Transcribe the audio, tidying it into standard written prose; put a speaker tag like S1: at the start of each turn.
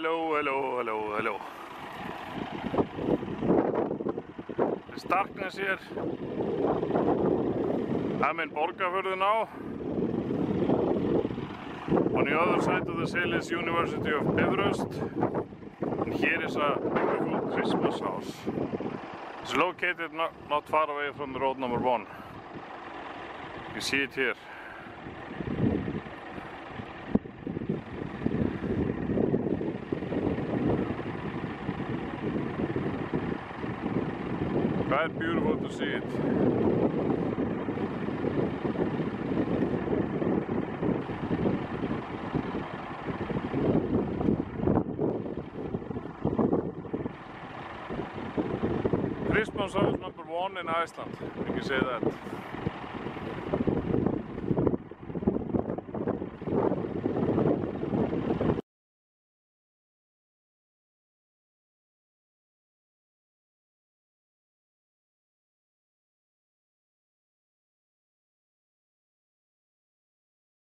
S1: hello. There's darkness here. I'm in Borgarfjörður now. On the other side of this hill is University of Bifröst. And here is a beautiful Christmas house. It's located not far away from the road number 1. You see it here. Quite beautiful to see it. Christmas house number 1 in Iceland, you can say that.